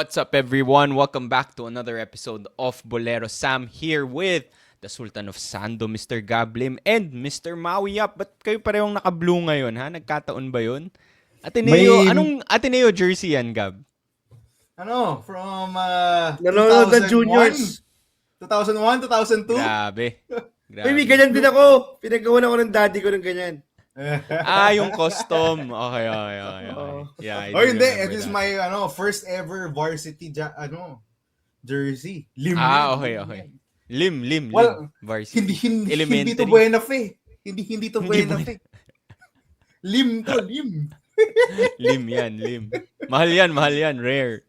What's up, everyone? Welcome back to another episode of Boleros. Sam here with the Sultan of Sando, Mr. Gablim, and Mr. Maui Up. Ba't kayo parehong naka-blue ngayon, ha? Nagkataon ba yun? Ateneo, May anong Ateneo jersey yan, Gab? from Nanonood ng 2001, juniors. 2001, 2002. Grabe. May ganyan din ako. Pinagawa ako ng daddy ko ng ganyan. Yung custom. Okay. Yeah, I do Hindi, remember it is that. my first ever varsity jersey. Lim. Okay. Lim. Well, Varsity. hindi Elementary. to buena fe. Hindi to buena fe. Lim. Lim yan. Mahal yan. Rare.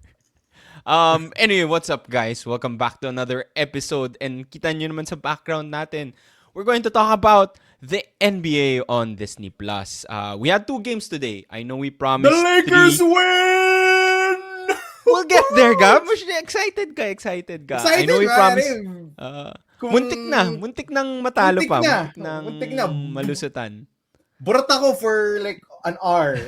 Anyway, what's up, guys? Welcome back to another episode. And kita nyo naman sa background natin, we're going to talk about the NBA on Disney+. We had 2 games today. I know we promised The Lakers 3. win! We'll get there, Gab. Excited ka. I know we promised. Muntik nang matalo Muntik pa. na. Muntik na. Malusutan. Burat ako for like an hour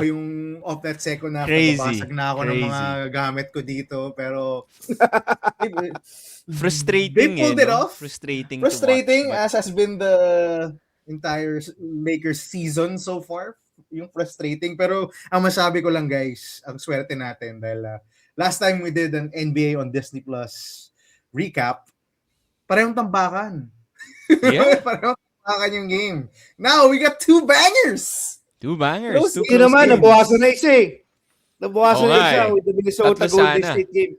yung of that second na pababasag na ako ng mga gamit ko dito, pero Frustrating. they pulled it off. Frustrating to watch, as has been the entire Lakers season so far. Yung frustrating, pero ang masabi ko lang, guys, ang swerte natin dahil last time we did an NBA on Disney Plus recap, parehong tambakan. Yeah. Parehong tambakan yung game. Now we got 2 bangers. 2 bangers. 2 Hindi naman, nabawasan na isa eh. Nabawasan na isa with the Minnesota Tatlo Golden sana. State game.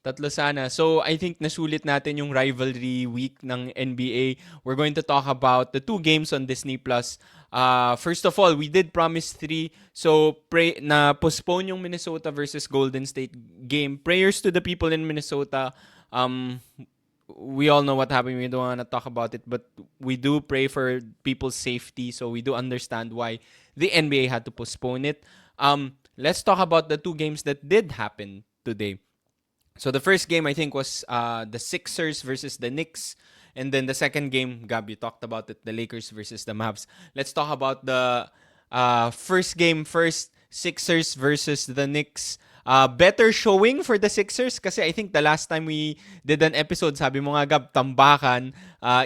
Tatlo sana. So, I think nasulit natin yung rivalry week ng NBA. We're going to talk about the 2 games on Disney+. First of all, we did promise 3. So, na postpone yung Minnesota versus Golden State game. Prayers to the people in Minnesota. We all know what happened. We don't want to talk about it. But we do pray for people's safety. So, we do understand why the NBA had to postpone it. Let's talk about the 2 games that did happen today. So the first game, I think, was the Sixers versus the Knicks. And then the second game, Gab, you talked about it, the Lakers versus the Mavs. Let's talk about the first game first, Sixers versus the Knicks. Better showing for the Sixers kasi I think the last time we did an episode, sabi mo nga, Gab, tambakan.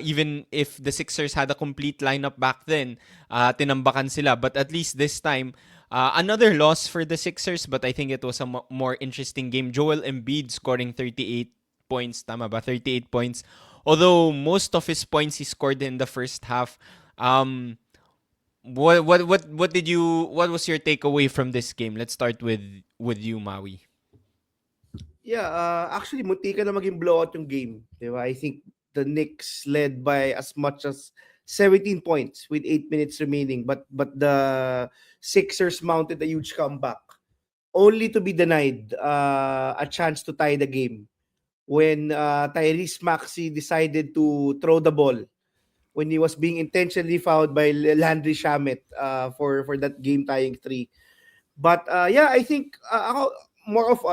Even if the Sixers had a complete lineup back then, tinambakan sila. But at least this time, another loss for the Sixers, but I think it was a more interesting game. Joel Embiid scoring 38 points. Tama ba? 38 points. Although most of his points he scored in the first half. What was your takeaway from this game? Let's start with you, Maui. Yeah, actually, muntika na maging blowout yung game. Diba? I think the Knicks led by as much as 17 points with 8 minutes remaining, but the Sixers mounted a huge comeback, only to be denied a chance to tie the game when Tyrese Maxey decided to throw the ball when he was being intentionally fouled by Landry Shamet for that game-tying 3. But I think ako, more of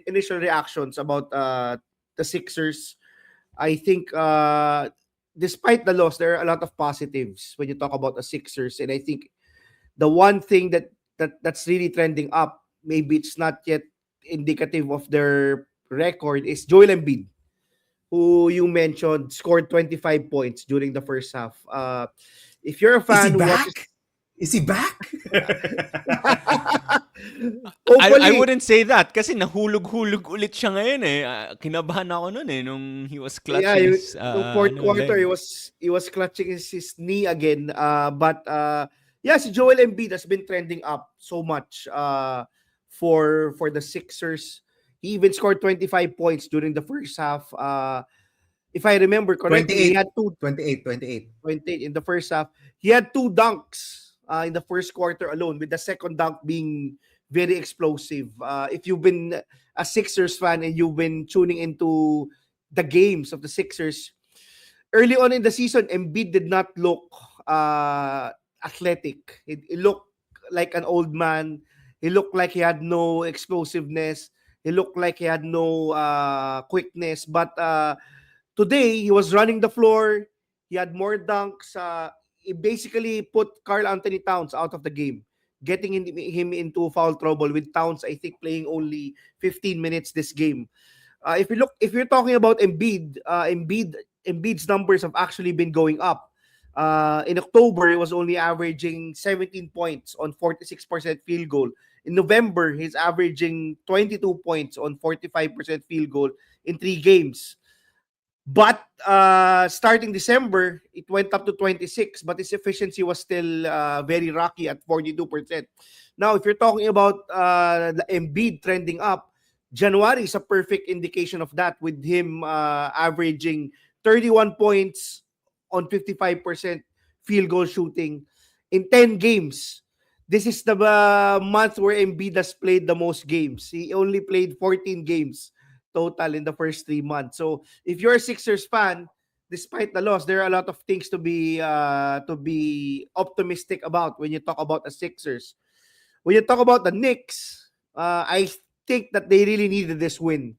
initial reactions about the Sixers. I think despite the loss, there are a lot of positives when you talk about the Sixers. And I think the one thing that's really trending up, maybe it's not yet indicative of their record, is Joel Embiid, who you mentioned scored 25 points during the first half. If you're a fan who watches... Is he back? I wouldn't say that kasi nahulog-hulog ulit siya ngayon eh. Kinabahan ako noon eh nung he was clutching his fourth quarter he was clutching his knee again. But si Joel Embiid has been trending up so much for the Sixers. He even scored 25 points during the first half. If I remember correctly, 28, he had 28 in the first half. He had 2 dunks in the first quarter alone, with the second dunk being very explosive. If you've been a Sixers fan and you've been tuning into the games of the Sixers, early on in the season, Embiid did not look athletic. He looked like an old man. He looked like he had no explosiveness. He looked like he had no quickness. But today, he was running the floor. He had more dunks. He basically put Karl Anthony Towns out of the game. getting him into foul trouble with Towns, I think, playing only 15 minutes this game. If you're talking about Embiid's numbers have actually been going up. In October, he was only averaging 17 points on 46% field goal. In November, he's averaging 22 points on 45% field goal in 3 games. But starting December, it went up to 26, but his efficiency was still very rocky at 42%. Now, if you're talking about the Embiid trending up, January is a perfect indication of that, with him averaging 31 points on 55% field goal shooting in 10 games. This is the month where Embiid has played the most games. He only played 14 games total in the first 3 months. So if you're a Sixers fan, despite the loss, there are a lot of things to be optimistic about when you talk about the Sixers. When you talk about the Knicks, I think that they really needed this win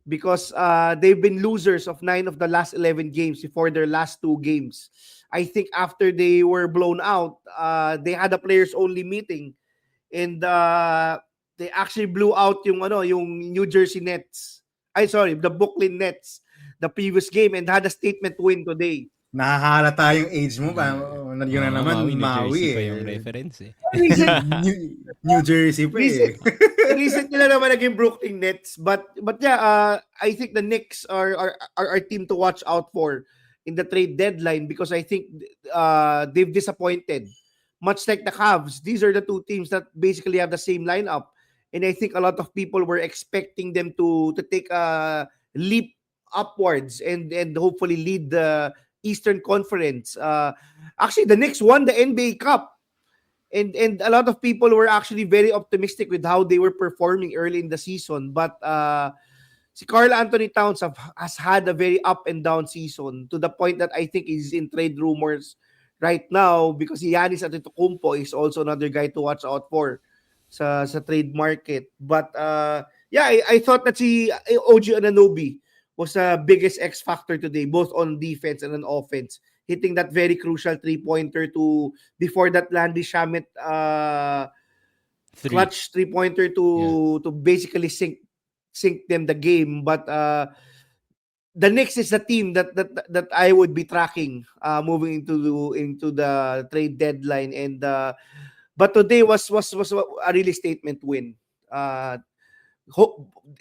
because they've been losers of 9 of the last 11 games before their last 2 games. I think after they were blown out, they had a players only meeting, and they actually blew out yung New Jersey Nets. The Brooklyn Nets the previous game, and had a statement win today. Nakakalata yung age mo pa. Yun na naman, New Maui Jersey pa yung eh. reference eh. New Jersey pa eh. Recent nila naman naging Brooklyn Nets, but yeah, I think the Knicks are our team to watch out for in the trade deadline, because I think they've disappointed. Much like the Cavs, these are the two teams that basically have the same lineup, and I think a lot of people were expecting them to take a leap upwards and hopefully lead the Eastern Conference. Actually, the Knicks won the NBA Cup, and a lot of people were actually very optimistic with how they were performing early in the season. But si Karl Anthony Towns has had a very up and down season, to the point that I think he's in trade rumors right now, because Giannis Antetokounmpo is also another guy to watch out for sa trade market. But yeah, I thought that si OG Anunoby was the biggest X factor today, both on defense and on offense, hitting that very crucial 3-pointer to before that Landry Shamet clutch 3-pointer to basically sink them the game. But the Knicks is the team that I would be tracking moving into the trade deadline, and but today was a really statement win.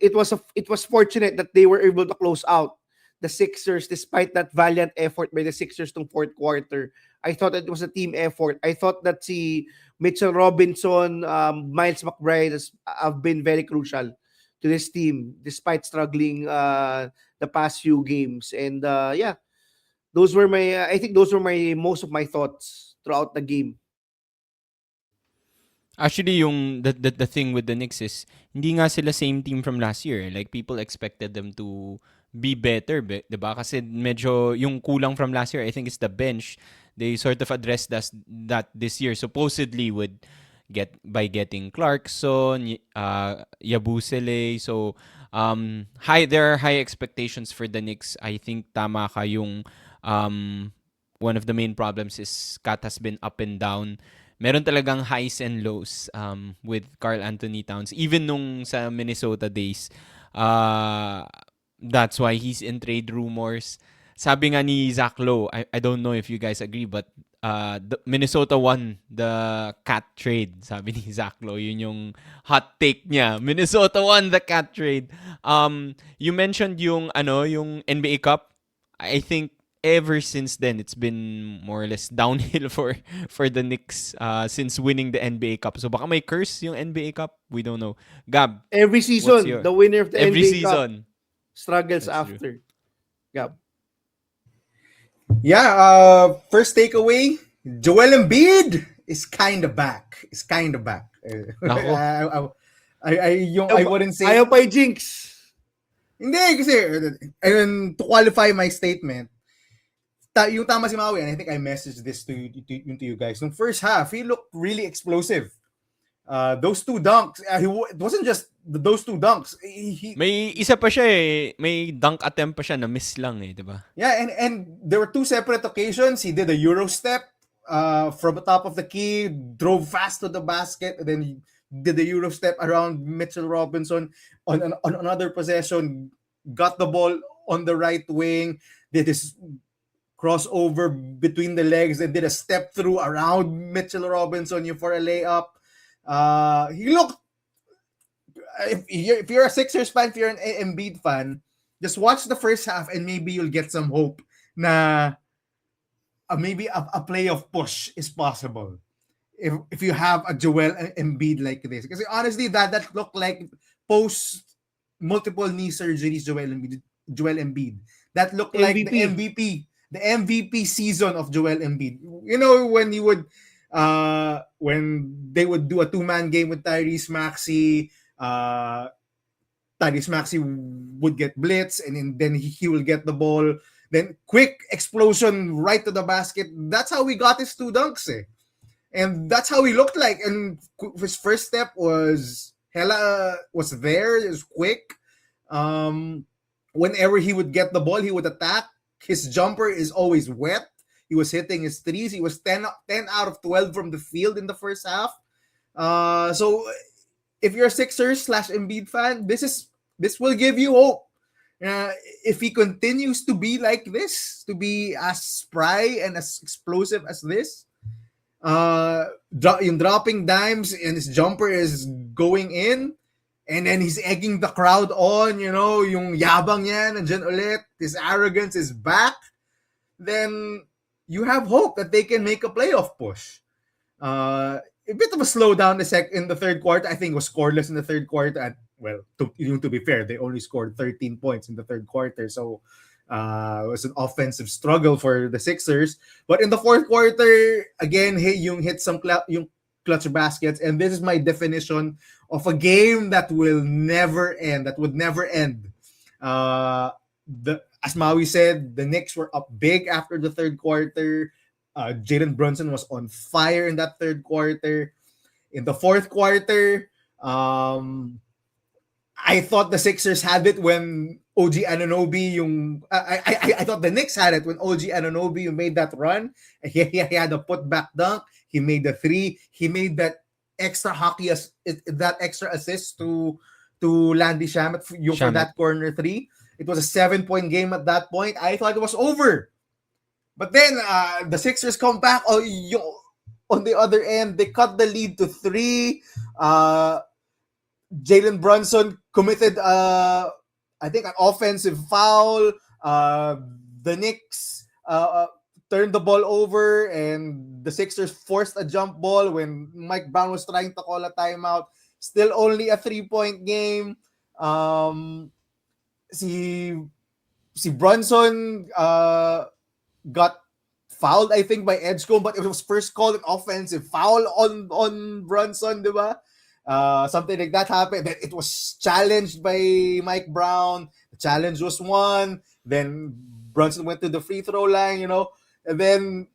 It was fortunate that they were able to close out the Sixers despite that valiant effort by the Sixers in fourth quarter. I thought it was a team effort. I thought that si Mitchell Robinson, Miles McBride have been very crucial to this team despite struggling the past few games. And yeah, those were my most of my thoughts throughout the game. Actually, yung the thing with the Knicks is hindi nga sila same team from last year. Like, people expected them to be better, diba? Kasi medyo yung kulang from last year, I think it's the bench. They sort of addressed that this year, supposedly by getting Clarkson, Yabusele. So there are high expectations for the Knicks. I think tama ka yung one of the main problems is Kat has been up and down. Meron talagang highs and lows with Karl Anthony Towns. Even nung sa Minnesota days, that's why he's in trade rumors. Sabi nga ni Zach Lowe, I don't know if you guys agree, but Minnesota won the Cat trade. Sabi ni Zach Lowe, yun yung hot take niya. Minnesota won the Cat trade. You mentioned yung NBA Cup. I think ever since then, it's been more or less downhill for the Knicks since winning the NBA Cup. So baka may curse yung NBA Cup. We don't know. Gab, every season, the winner of the every NBA season Cup struggles That's after. true. Gab. Yeah, first takeaway, Joel Embiid is kind of back. I wouldn't say... Ayaw pa i-jinx. Hindi, kasi to qualify my statement, yung tama si Maui, and I think I messaged this to you guys. Nung first half, he looked really explosive. Those two dunks, it wasn't just those two dunks. May isa pa siya eh. May dunk attempt pa siya na miss lang eh, di ba? Yeah, and there were two separate occasions. He did a Euro step from the top of the key, drove fast to the basket, and then he did the Euro step around Mitchell Robinson on another possession, got the ball on the right wing, did his crossover between the legs, and did a step through around Mitchell Robinson for a layup. He looked, if you're a Sixers fan, if you're an Embiid fan, just watch the first half and maybe you'll get some hope na maybe a playoff push is possible if you have a Joel Embiid like this. Because honestly, that looked like post multiple knee surgeries Joel Embiid. That looked like MVP. the MVP season of Joel Embiid. You know, when he would when they would do a two-man game with Tyrese Maxey would get blitz, and then he will get the ball. Then quick explosion right to the basket. That's how we got his two dunks, eh. And that's how he looked like. And his first step was there. It was quick. Whenever he would get the ball, he would attack. His jumper is always wet. He was hitting his threes. He was 10 out of 12 from the field in the first half. So if you're a Sixers/Embiid fan, this will give you hope. If he continues to be like this, to be as spry and as explosive as this, in dropping dimes and his jumper is going in, and then he's egging the crowd on, yung yabang niya, nandiyan ulit, his arrogance is back, then you have hope that they can make a playoff push. A bit of a slowdown in the third quarter. I think it was scoreless in the third quarter. And, well, to be fair, they only scored 13 points in the third quarter. So it was an offensive struggle for the Sixers. But in the fourth quarter, again, hit some clutch baskets. And this is my definition of a game that will never end, that would never end. As Maui said, the Knicks were up big after the third quarter. Jalen Brunson was on fire in that third quarter. In the fourth quarter, I thought the Sixers had it when OG Anunoby I thought the Knicks had it when OG Anunoby made that run. He had a putback dunk. He made the three. He made that extra assist to Landy Shamet for that corner three. It was a 7-point game at that point. I thought it was over. But then the Sixers come back. On the other end, they cut the lead to 3. Jalen Brunson committed, I think, an offensive foul. The Knicks turned the ball over, and the Sixers forced a jump ball when Mike Brown was trying to call a timeout. Still only a 3-point game. Si Brunson got fouled, I think, by Edgecombe, but it was first called an offensive foul on Brunson, di ba? Something like that happened. Then it was challenged by Mike Brown. The challenge was won. Then Brunson went to the free throw line, And then,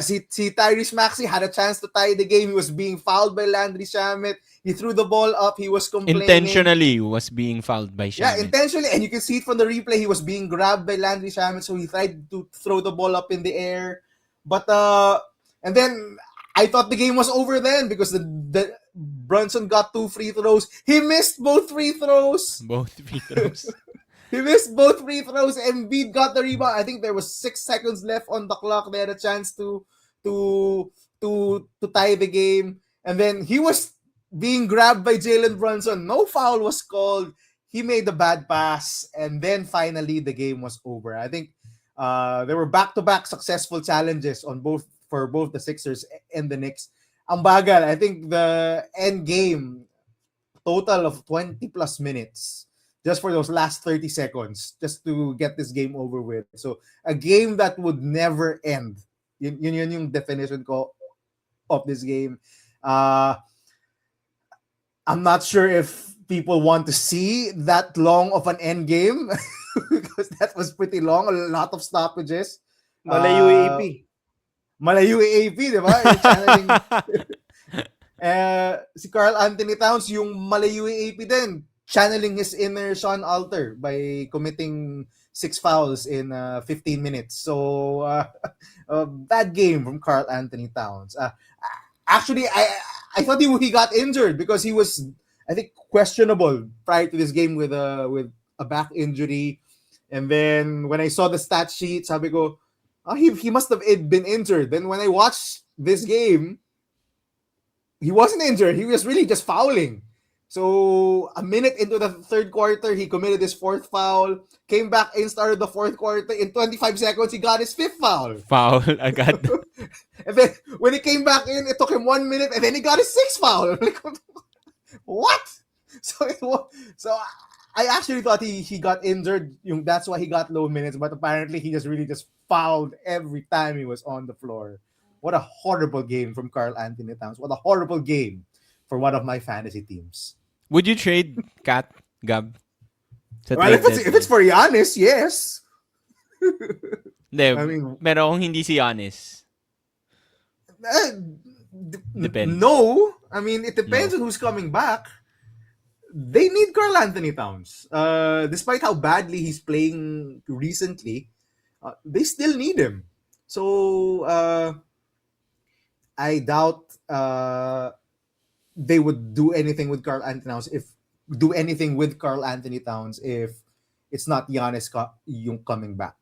si Tyrese Maxey had a chance to tie the game. He was being fouled by Landry Shamet. He threw the ball up. He was complaining. Intentionally was being fouled by Shamet. Yeah, intentionally. And you can see it from the replay. He was being grabbed by Landry Shamet, so he tried to throw the ball up in the air. But, and then I thought the game was over then because the Brunson got 2 free throws. He missed both free throws. He missed both free throws. Embiid got the rebound. I think there was 6 seconds left on the clock. They had a chance to tie the game. And then he was being grabbed by Jalen Brunson. No foul was called. He made the bad pass. And then finally the game was over. I think there were back-to-back successful challenges for both the Sixers and the Knicks. Ang bagal. I think the end game, total of 20 plus minutes. Just for those last 30 seconds, just to get this game over with. So, a game that would never end. Yun yung definition ko of this game. I'm not sure if people want to see that long of an end game because that was pretty long. A lot of stoppages. Malayo AP. Malayo AP, di ba? Channeling... si Carl Anthony Towns, yung Malayo AP din. Channeling his inner Sean Alter by committing 6 fouls in 15 minutes. So a bad game from Carl Anthony Towns. Actually, I thought he got injured because he was, I think, questionable prior to this game with a back injury. And then when I saw the stat sheet, sabi ko, he must have been injured. Then when I watched this game, he wasn't injured. He was really just fouling. So a minute into the third quarter, he committed his fourth foul. Came back and started the fourth quarter. In 25 seconds, he got his fifth foul. Foul agad. And then when he came back in, it took him 1 minute, and then he got his sixth foul. I'm like, what? So I actually thought he got injured. That's why he got low minutes. But apparently, he just really just fouled every time he was on the floor. What a horrible game from Carl Anthony Towns. What a horrible game for one of my fantasy teams. Would you trade Kat, Gab? Sa Well, trade if it's for Giannis, yes. Hindi, I mean, pero kung hindi si Giannis, depends. No. I mean, it depends on who's coming back. They need Carl Anthony Towns. Despite how badly he's playing recently, they still need him. So, I doubt they would do anything with Carl Anthony Towns if it's not Giannis yung coming back.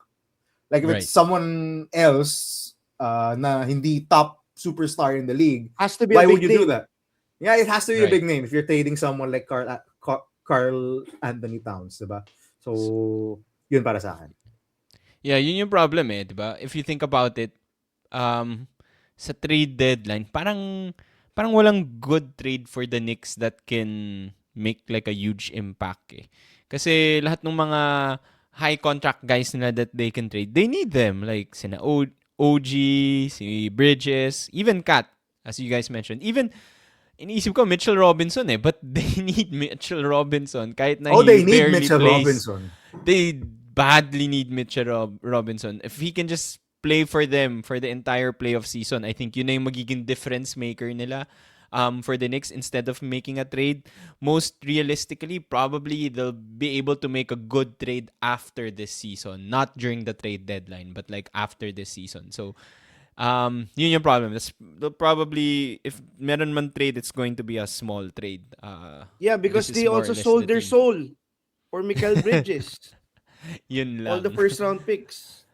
Like if Right. it's someone else na hindi top superstar in the league, Has to be why a big would you name. do that? Yeah, it has to be a Right. big name if you're trading someone like Carl Anthony Towns, diba? So, yun para sa akin. Yeah, yun yung problem di ba? If you think about it, sa trade deadline, parang walang good trade for the Knicks that can make like a huge impact Kasi lahat ng mga high contract guys nila that they can trade, they need them. Like sina OG, si Bridges, even Kat, as you guys mentioned. Even iniisip ko Mitchell Robinson but they need Mitchell Robinson kahit na They he need barely Mitchell plays. Robinson. They badly need Mitchell Robinson. If he can just play for them for the entire playoff season, I think yun na yung magiging difference maker nila for the Knicks instead of making a trade. Most realistically, probably they'll be able to make a good trade after this season. Not during the trade deadline, but like after this season. So, yun yung problem. They'll probably, if meron man trade, it's going to be a small trade. Yeah, because this is they more or also less sold the their team. soul for Mikael Bridges. Yun lang. All the first round picks.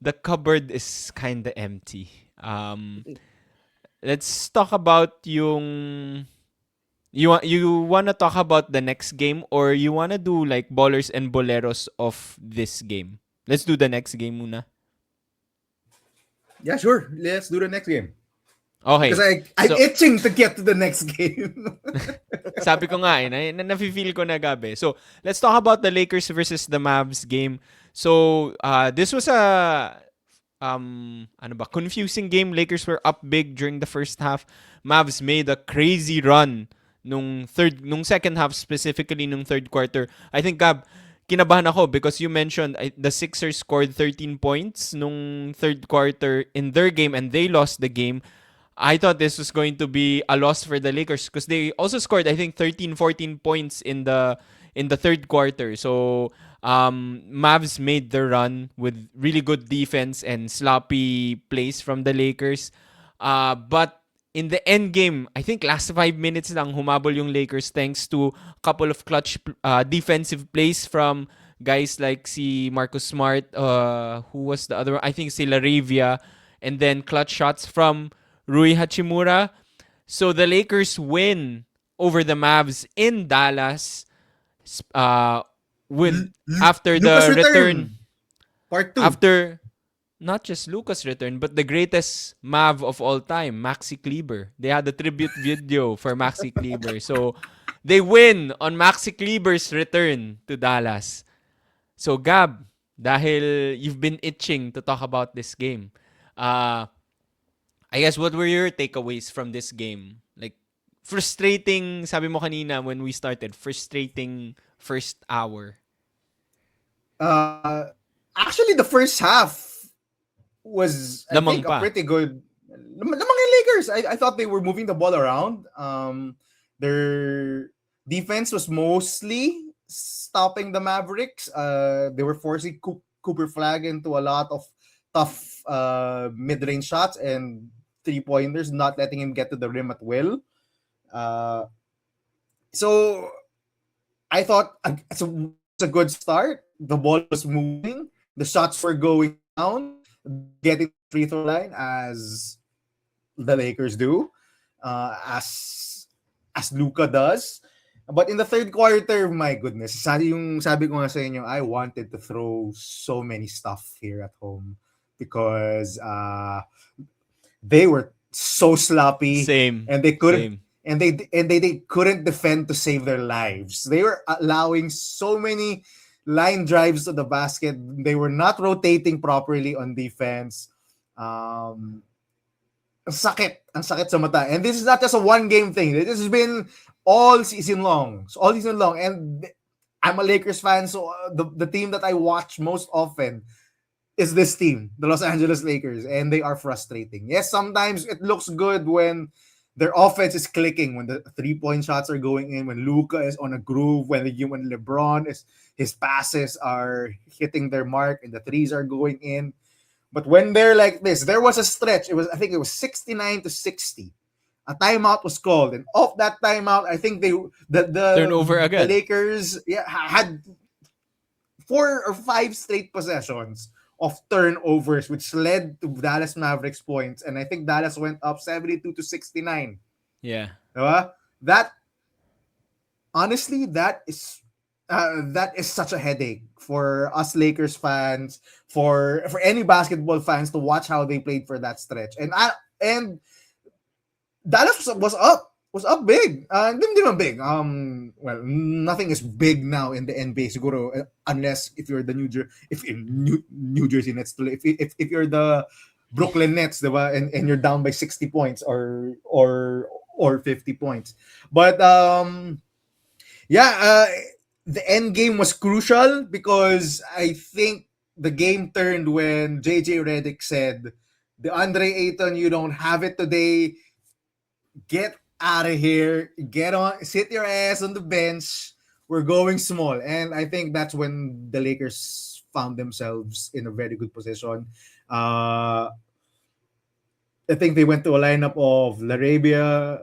The cupboard is kind of empty. Let's talk about yung you wanna talk about the next game or you wanna do like Ballers and Boleros of this game? Let's do the next game muna. Yeah, sure. Let's do the next game. Okay. Because I'm So- itching to get to the next game. Sabi ko nga na-feel ko na gabi. So, let's talk about the Lakers versus the Mavs game. So, this was a confusing game. Lakers were up big during the first half. Mavs made a crazy run nung second half, specifically nung third quarter. I think, Gab, kinabahan ako because you mentioned the Sixers scored 13 points nung third quarter in their game and they lost the game. I thought this was going to be a loss for the Lakers because they also scored, I think, 13, 14 points in the third quarter. So, Mavs made the run with really good defense and sloppy plays from the Lakers. But in the end game, I think last 5 minutes lang humabol yung Lakers thanks to a couple of clutch defensive plays from guys like si Marcus Smart, who was the other one? I think si Laravia, and then clutch shots from Rui Hachimura. So the Lakers win over the Mavs in Dallas with after Luka's the return. Part 2. After not just Luka's return, but the greatest Mav of all time, Maxi Kleber. They had a tribute video for Maxi Kleber. So they win on Maxi Kleber's return to Dallas. So Gab, dahil you've been itching to talk about this game, I guess what were your takeaways from this game? Like, frustrating, sabi mo kanina when we started, frustrating first hour. Actually, the first half was, I Lamang think, pa. a pretty good. Lamang yung Lakers. I thought they were moving the ball around. Their defense was mostly stopping the Mavericks. They were forcing Cooper Flag into a lot of tough mid-range shots and three-pointers, not letting him get to the rim at will. Uh, so I thought it's a good start. The ball was moving. The shots were going down. They were getting to the free throw line as the Lakers do, as Luka does. But in the third quarter, my goodness, sabi ko nga sa inyo, I wanted to throw so many stuff here at home because they were so sloppy Same. and they couldn't Same. they couldn't defend to save their lives. They were allowing so many line drives to the basket. They were not rotating properly on defense. Ang sakit sa mata. And this is not just a one game thing. This has been all season long. So all season long. And I'm a Lakers fan, so the team that I watch most often is this team, the Los Angeles Lakers, and they are frustrating. Yes, sometimes it looks good when their offense is clicking, when the three-point shots are going in, when Luka is on a groove, when LeBron is his passes are hitting their mark and the threes are going in. But when they're like this, there was a stretch. I think it was 69-60. A timeout was called, and off that timeout, I think Turnover the agad. Lakers had 4 or 5 straight possessions of turnovers, which led to Dallas Mavericks points, and I think Dallas went up 72-69. Yeah. Diba? That honestly, that is such a headache for us Lakers fans, for any basketball fans to watch how they played for that stretch. And Dallas was up big. Hindi naman big. Well, nothing is big now in the NBA siguro, unless if you're the New Jersey Nets, if you're the Brooklyn Nets, diba? And you're down by 60 points or 50 points. But the end game was crucial because I think the game turned when JJ Redick said, DeAndre Ayton, you don't have it today. Get out of here. Sit your ass on the bench. We're going small. And I think that's when the Lakers found themselves in a very good position. I think they went to a lineup of Laravia,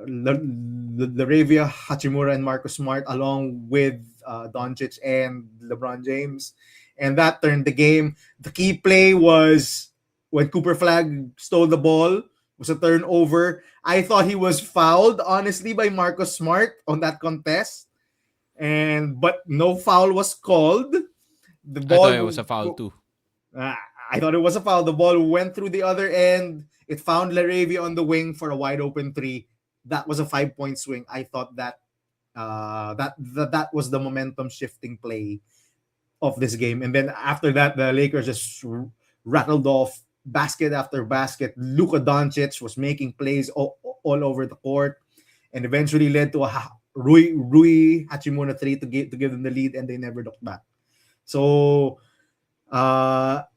Hachimura, and Marcus Smart, along with Doncic and LeBron James. And that turned the game. The key play was when Cooper Flag stole the ball. It was a turnover. I thought he was fouled, honestly, by Marcus Smart on that contest. But no foul was called. The I ball thought it was a foul too. I thought it was a foul. The ball went through the other end. It found Laravia on the wing for a wide open three. That was a 5-point swing. I thought that was the momentum shifting play of this game. And then after that, the Lakers just rattled off basket after basket. Luka Doncic was making plays all over the court, and eventually led to a Rui Hachimura 3 to give them the lead, and they never looked back. So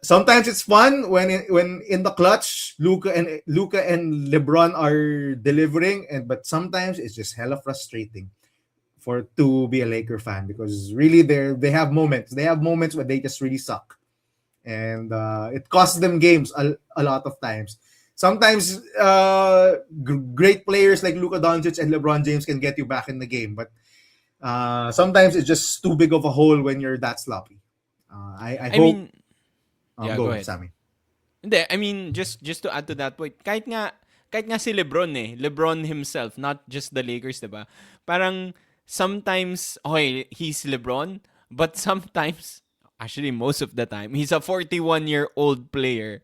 sometimes it's fun when in the clutch Luka and LeBron are delivering, but sometimes it's just hella frustrating to be a Laker fan, because really they have moments where they just really suck, and it costs them games a lot of times. Sometimes great players like Luka Doncic and LeBron James can get you back in the game, but sometimes it's just too big of a hole when you're that sloppy. I hope. mean, yeah, Go go ahead, ahead. Sammy. Hindi, I mean, just to add to that point, kahit nga si LeBron himself, not just the Lakers, diba? Parang sometimes, okay, he's LeBron, but sometimes, actually most of the time, he's a 41-year-old player.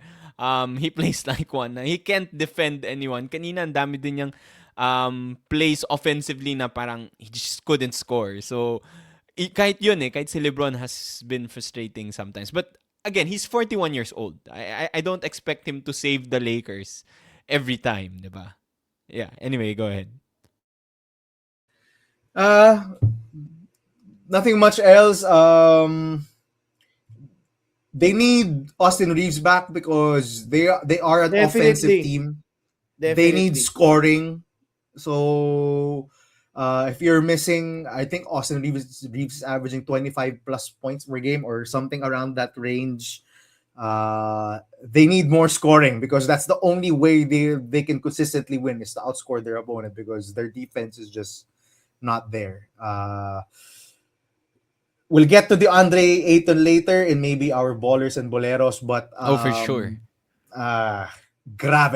He plays like one. He can't defend anyone. Kanina, ang dami din niyang plays offensively na parang he just couldn't score. So, kahit si LeBron has been frustrating sometimes. But again, he's 41 years old. I don't expect him to save the Lakers every time, diba? Yeah, anyway, go ahead. Nothing much else. They need Austin Reeves back because they are an offensive Definitely. team. They Definitely. need scoring. So If you're missing, I think Austin Reeves is averaging 25 plus points per game or something around that range. They need more scoring because that's the only way they can consistently win is to outscore their opponent because their defense is just not there. We'll get to the Andre Ayton later in maybe our ballers and boleros, but Oh, for sure. uh, grabe.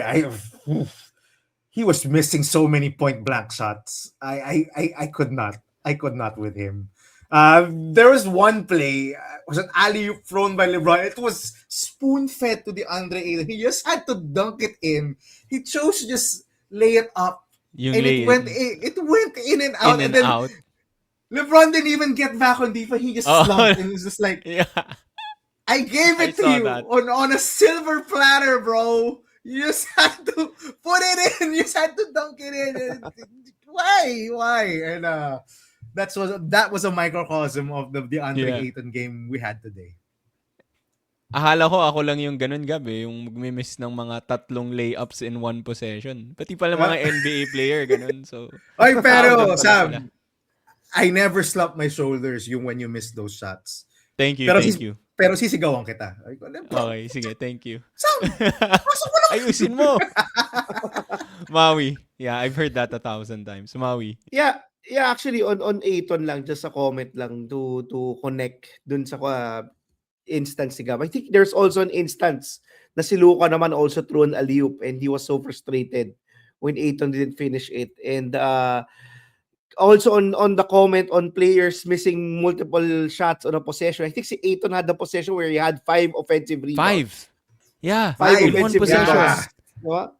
He was missing so many point blank shots. I could not. I could not with him. There was one play. Was an alley thrown by LeBron. It was spoon fed to the Andre Ayton. He just had to dunk it in. He chose to just lay it up, Yung and it lay went in. It went in and in out. And and then out. LeBron didn't even get back on defense. He just Oh, slumped and was just like, yeah. I gave I it to saw you that. on a silver platter, bro. You just had to put it in. You just had to dunk it in. Why? And that was a microcosm of the Andre Yeah. Ayton game we had today. Akala ko ako lang yung ganun gabi, yung magmi-miss ng mga tatlong layups in one possession. Pati pala Uh, mga NBA player, ganun. So, Oy, doon pero pala sila. Sam, I never slap my shoulders yung when you miss those shots. Thank you, Pero thank you. pero sisigawan kita. Ay, bro, Okay, sige, thank you. Sam, pasok mo lang. Ayusin mo! Maui. Yeah, I've heard that 1,000 times. Maui. Yeah, actually on Ayton lang, just a comment lang to connect dun sa instance si Gab. I think there's also an instance na si Luka naman also threw an alley-oop and he was so frustrated when Ayton didn't finish it. And also on the comment on players missing multiple shots on a possession, I think si Ayton had the possession where he had 5 offensive rebounds. 5. Yeah, Five Five. in one offensive possession. Yeah. rebounds. Diba?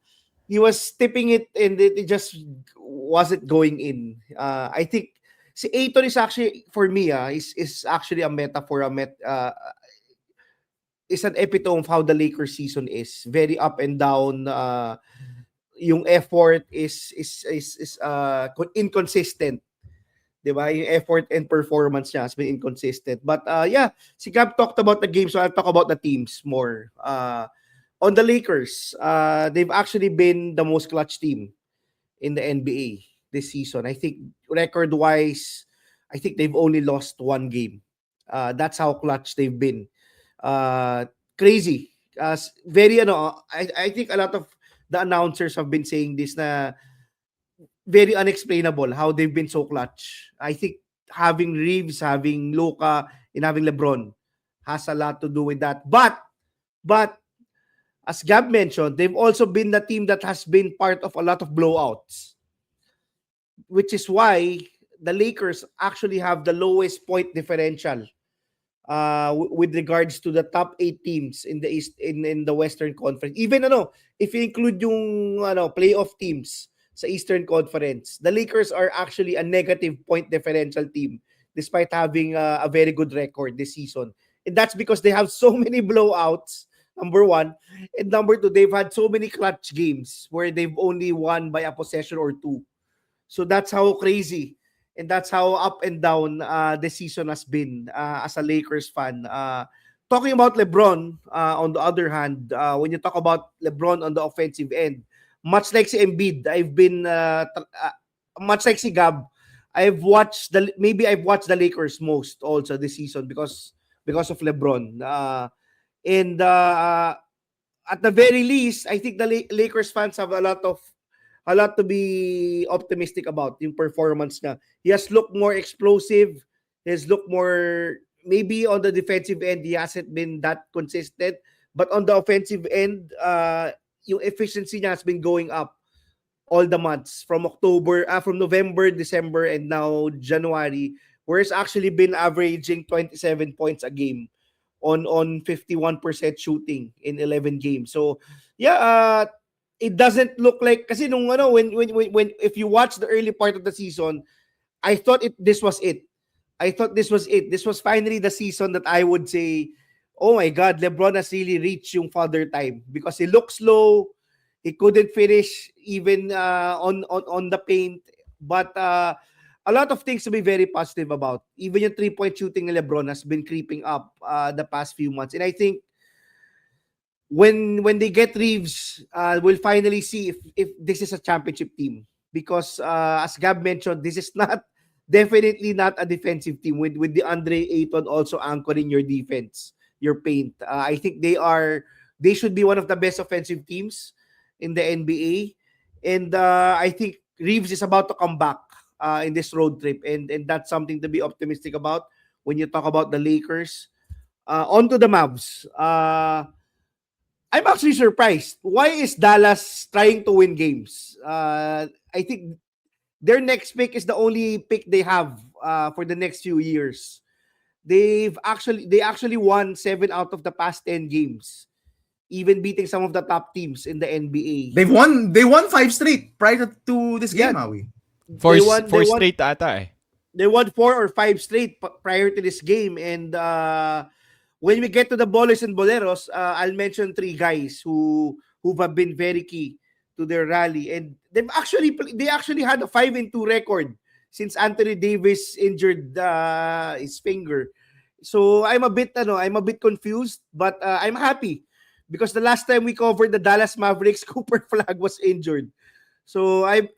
He was tipping it and it just wasn't going in. I think si Ayton is actually, for me, is actually a metaphor, is an epitome of how the Lakers season is. Very up and down. Yung effort is inconsistent. Diba? Yung effort and performance niya has been inconsistent. But yeah, si Gab talked about the game, so I'll talk about the teams more. On the Lakers, they've actually been the most clutch team in the NBA this season. I think record-wise, I think they've only lost one game. That's how clutch they've been. Crazy. Very, I think a lot of the announcers have been saying this na very unexplainable how they've been so clutch. I think having Reeves, having Luka, and having LeBron has a lot to do with that. But as Gab mentioned, they've also been the team that has been part of a lot of blowouts, which is why the Lakers actually have the lowest point differential with regards to the top 8 teams in the East in the Western Conference. Even if you include yung playoff teams sa Eastern Conference, the Lakers are actually a negative point differential team despite having a very good record this season. And that's because they have so many blowouts, number one. And number two, they've had so many clutch games where they've only won by a possession or two. So that's how crazy and that's how up and down the season has been as a Lakers fan. Talking about LeBron, on the other hand, when you talk about LeBron on the offensive end, much like si Embiid, I've been much like si Gab, I've watched the Lakers most also this season because of LeBron. And at the very least, I think the Lakers fans have a lot to be optimistic about yung performance niya. He has looked more explosive. He has looked more, maybe on the defensive end, he hasn't been that consistent. But on the offensive end, yung efficiency niya has been going up all the months from November, December, and now January, where it's actually been averaging 27 points a game on 51% shooting in 11 games. So, yeah, it doesn't look like kasi nung when if you watch the early part of the season, I thought this was it. I thought this was it. This was finally the season that I would say, oh my God, LeBron has really reached yung father time because he looked slow. He couldn't finish even on the paint. But a lot of things to be very positive about. Even yung 3-point shooting ni LeBron has been creeping up the past few months. And I think when they get Reeves, we'll finally see if this is a championship team. because as Gab mentioned, this is not definitely not a defensive team with the Andre Ayton also anchoring your defense, your paint. I think they should be one of the best offensive teams in the NBA, and I think Reeves is about to come back in this road trip, and that's something to be optimistic about when you talk about the Lakers. On to the Mavs. I'm actually surprised. Why is Dallas trying to win games? I think their next pick is the only pick they have for the next few years. They actually won 7 out of the past 10 games, even beating some of the top teams in the NBA. They won 5 straight prior to this Yeah, game, Maui. Four, they won they four won straight ata eh. they won 4 or 5 straight prior to this game, and when we get to the Ballers and Boleros, I'll mention 3 guys who have been very key to their rally, and they actually had a 5-2 record since Anthony Davis injured his finger. So I'm a bit confused, but I'm happy because the last time we covered the Dallas Mavericks, Cooper Flag was injured. So I've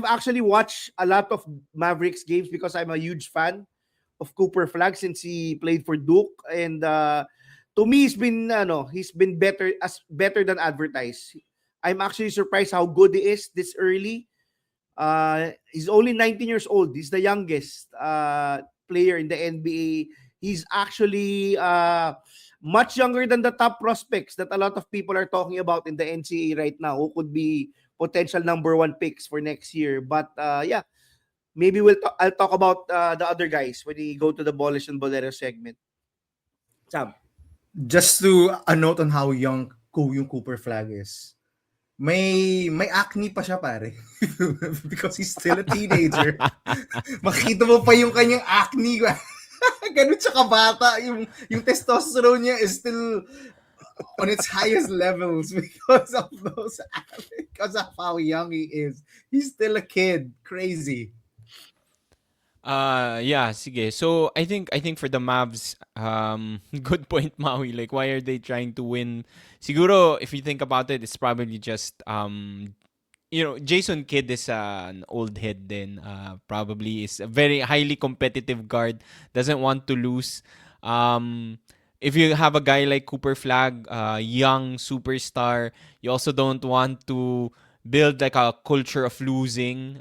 actually watched a lot of Mavericks games because I'm a huge fan of Cooper Flag since he played for Duke, and to me he's been better than advertised. I'm actually surprised how good he is this early. He's only 19 years old. He's the youngest player in the NBA. He's actually much younger than the top prospects that a lot of people are talking about in the NCAA right now, who could be potential number 1 picks for next year. But yeah, maybe I'll talk about the other guys when we go to the Ballers and Bolero segment. Sam. Just to a note on how young yung Cooper Flag is. May acne pa siya, pare. Because he's still a teenager. Makita mo pa yung kanyang acne. Ganun siya kabata. Yung testosterone niya is still on its highest levels because of how young he is. He's still a kid. Crazy. Yeah, sige. So I think for the Mavs, good point, Maui. Like, why are they trying to win? Siguro, if you think about it, it's probably just Jason Kidd is an old head. Then probably is a very highly competitive guard. Doesn't want to lose. If you have a guy like Cooper Flag, young superstar, you also don't want to build like a culture of losing.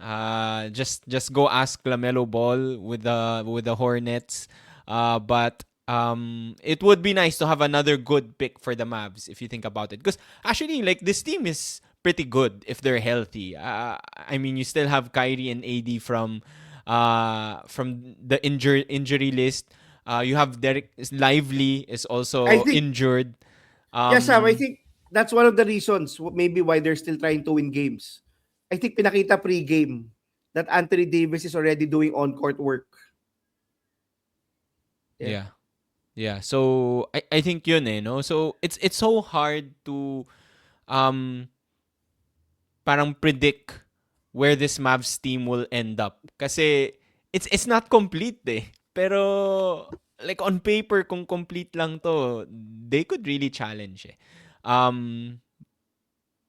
Just go ask Lamelo Ball with the Hornets. But it would be nice to have another good pick for the Mavs if you think about it, because actually, like, this team is pretty good if they're healthy. I mean, you still have Kyrie and AD from the injury list. You have Derek Lively is I also think injured. Yes, Sam, I Um, think that's one of the reasons maybe why they're still trying to win games. I think pinakita pre-game that Anthony Davis is already doing on-court work. Yeah. yeah. Yeah. So I think yun no. So it's so hard to um parang predict where this Mavs team will end up. Kasi it's not complete Pero like on paper, kung complete lang to, they could really challenge Um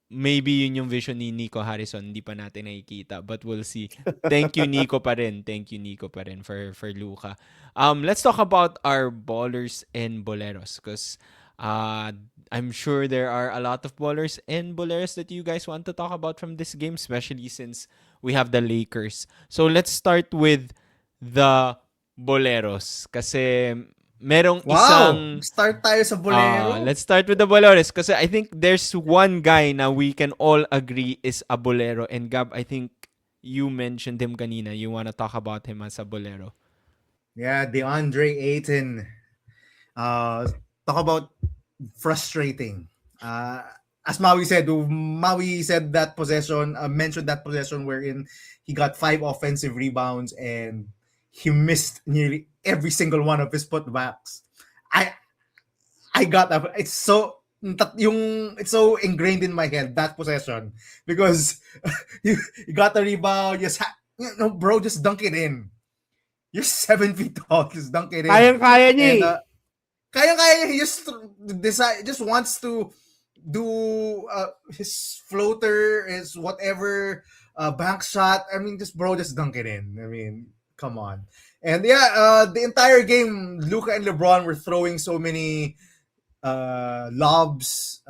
maybe yun yung vision ni Nico Harrison, hindi pa natin nakikita, but we'll see. Thank you Nico pa rin. Thank you Nico pa rin for Luka. Let's talk about our ballers and boleros, because I'm sure there are a lot of ballers and boleros that you guys want to talk about from this game, especially since we have the Lakers. So let's start with the boleros, kasi merong Wow! isang Start tayo sa bolero. let's start with the boleros, kasi I think there's one guy na we can all agree is a bolero. And Gab, I think you mentioned him kanina. You wanna talk about him as a bolero. Yeah, DeAndre Ayton. Talk about frustrating. As Maui said that possession, mentioned that possession wherein he got 5 offensive rebounds and he missed nearly every single one of his putbacks. I got that. It's so ingrained in my head, that possession, because you got the rebound, bro, just dunk it in. You're 7 feet tall, just dunk it in. Kayang-kaya niya And eh. kaya he just wants to do his floater, his whatever bank shot. I mean, just dunk it in. I mean, come on. And yeah, the entire game, Luka and LeBron were throwing so many lobs,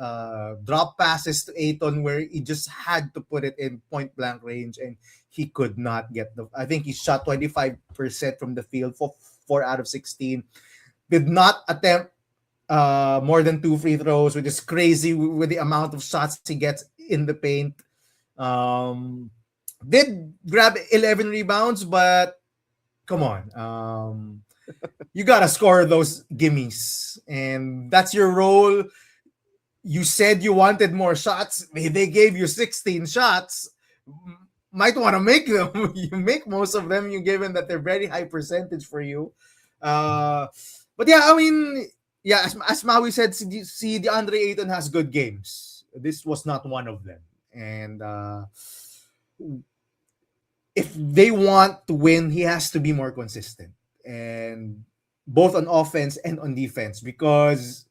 drop passes to Aiton where he just had to put it in point blank range, and he could not get the. I think he shot 25% from the field for 4 out of 16. Did not attempt more than 2 free throws, which is crazy with the amount of shots he gets in the paint. Um, did grab 11 rebounds, but come on. You gotta score those gimmies, and that's your role. You said you wanted more shots. They gave you 16 shots. Might want to make them. You make most of them. You given that they're very high percentage for you. But yeah, I mean, yeah, as Maui said, see DeAndre Ayton has good games. This was not one of them, and if they want to win, he has to be more consistent, and both on offense and on defense, because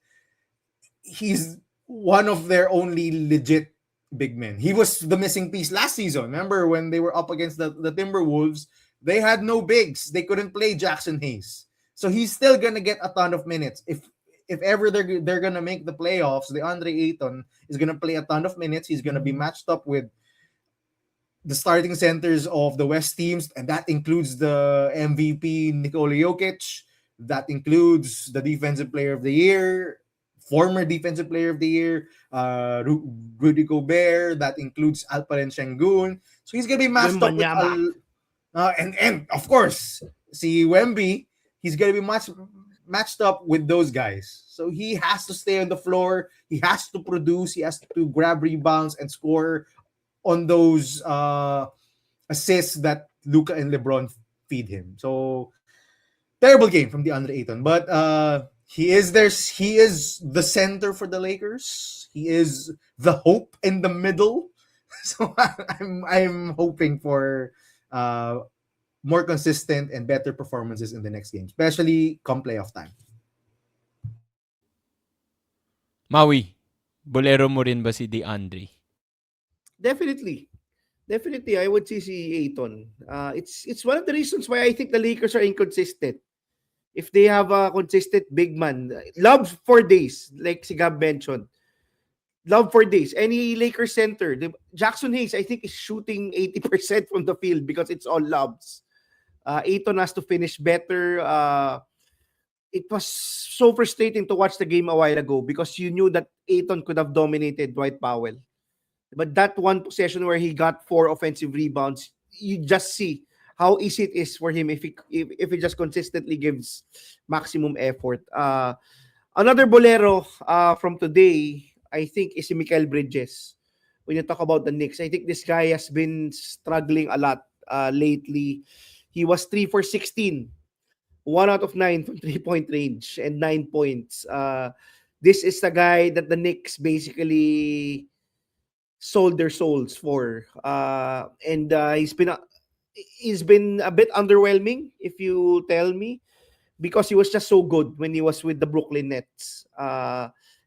he's one of their only legit big men. He was the missing piece last season. Remember when they were up against the Timberwolves? They had no bigs. They couldn't play Jackson Hayes. So he's still gonna get a ton of minutes. If ever they're gonna make the playoffs, the Andre Ayton is gonna play a ton of minutes. He's gonna be matched up with the starting centers of the West teams, and that includes the MVP Nikola Jokic. That includes the Defensive Player of the Year, former Defensive Player of the Year, Rudy Gobert. That includes Alperen Sengun. So he's gonna be matched up with Wembanyama. and of course, see Wemby. He's gonna be matched up with those guys. So he has to stay on the floor. He has to produce. He has to grab rebounds and score on those assists that Luka and LeBron feed him. So terrible game from DeAndre Ayton, but he is there. He is the center for the Lakers. He is the hope in the middle. So I'm hoping for more consistent and better performances in the next game, especially come playoff time. Maui, bolero mo rin ba si DeAndre? Definitely. Definitely, I would say si Ayton. It's one of the reasons why I think the Lakers are inconsistent. If they have a consistent big man, love for days, like si Gab mentioned, love for days. Any Lakers center, Jackson Hayes, I think is shooting 80% from the field because it's all lobs. Ayton has to finish better. It was so frustrating to watch the game a while ago because you knew that Ayton could have dominated Dwight Powell. But that one possession where he got 4 offensive rebounds, you just see how easy it is for him if he just consistently gives maximum effort. Another bolero from today, I think, is si Mikal Bridges. When you talk about the Knicks, I think this guy has been struggling a lot lately. He was 3 for 16, 1 out of 9 from 3-point range, and 9 points. This is the guy that the Knicks basically sold their souls for, and he's been a bit underwhelming, if you tell me, because he was just so good when he was with the Brooklyn Nets,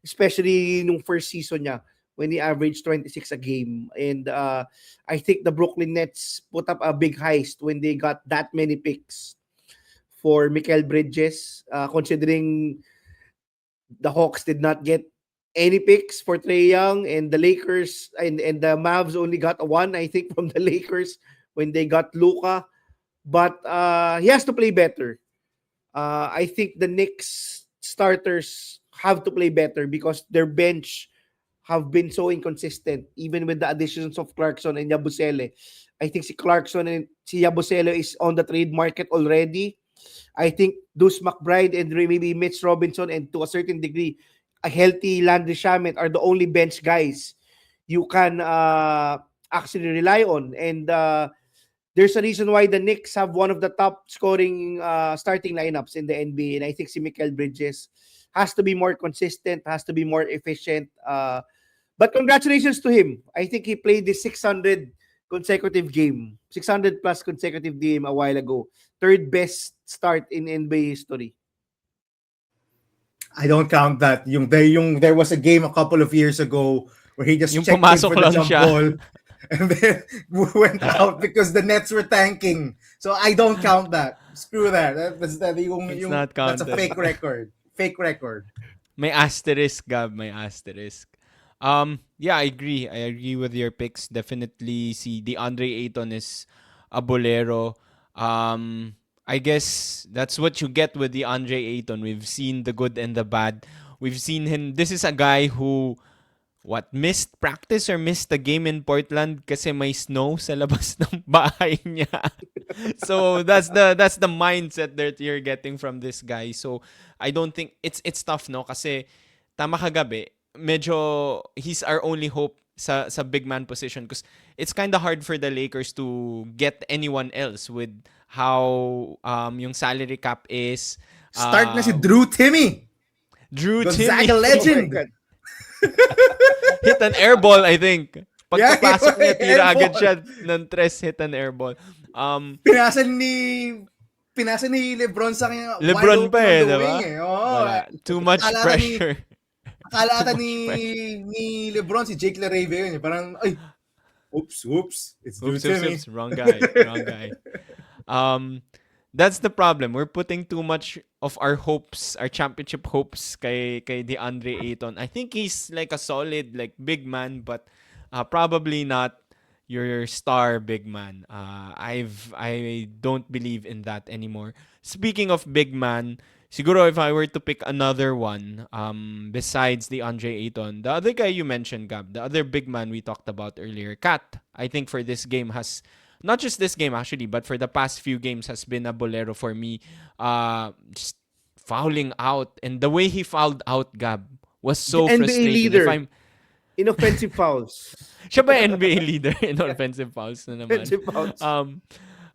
especially nung first season niya when he averaged 26 a game. And I think the Brooklyn Nets put up a big heist when they got that many picks for Mikal Bridges, considering the Hawks did not get any picks for Trae Young, and the Lakers and the Mavs only got one, I think, from the Lakers when they got Luka. But he has to play better. I think the Knicks starters have to play better because their bench have been so inconsistent, even with the additions of Clarkson and Yabusele. I think si Clarkson and si Yabusele is on the trade market already. I think Deuce McBride and maybe Mitch Robinson, and to a certain degree, a healthy Landry Shamet are the only bench guys you can actually rely on. And there's a reason why the Knicks have one of the top scoring starting lineups in the NBA. And I think si Mikal Bridges has to be more consistent, has to be more efficient. But congratulations to him. I think he played the 600 consecutive game, 600 plus consecutive game a while ago. Third best start in NBA history. I don't count that. There was a game a couple of years ago where he just Yung checked in pumasok for the lang jump siya. ball and then went out because the Nets were tanking. So I don't count that. Screw that. It's not That's a counted. fake record. Fake record. May asterisk, Gab. May asterisk. Yeah, I agree with your picks. Definitely see DeAndre Ayton is a bolero. I guess that's what you get with DeAndre Ayton. We've seen the good and the bad. We've seen him. This is a guy who missed practice or missed the game in Portland kasi may snow sa labas ng bahay niya. So that's the mindset that you're getting from this guy. So I don't think it's tough, no, kasi tama ka, Gabi, medyo he's our only hope sa big man position because it's kind of hard for the Lakers to get anyone else with how yung salary cap is. Start na si Drew Timmy. Drew Timmy Gonzaga Oh my legend. God. hit an air ball, I think. Pagkapasok niya, tira airball. agad siya ng tres, hit an air ball. Pinasa ni LeBron sa kanya LeBron wide pa open on eh, the di wing ba? eh. Oh, Wala. Too much akala ata pressure. akala ata Too ni much pressure. ni LeBron si Jake LaRave yun eh. Parang ay, oops, it's Drew Oops, oops, Timmy. oops. Wrong guy. Wrong guy. Um, that's the problem. We're putting too much of our hopes, our championship hopes kay DeAndre Ayton. I think he's like a solid like big man, but probably not your star big man. I don't believe in that anymore. Speaking of big man, siguro if I were to pick another one, besides the Andre Ayton, the other guy you mentioned, Gab, the other big man we talked about earlier, Kat, I think for this game has not just this game actually, but for the past few games has been a bolero for me. Just fouling out and the way he fouled out, Gab, was The so NBA frustrating. If leader I'm in offensive fouls. siya ba NBA leader in offensive fouls na naman? Offensive fouls.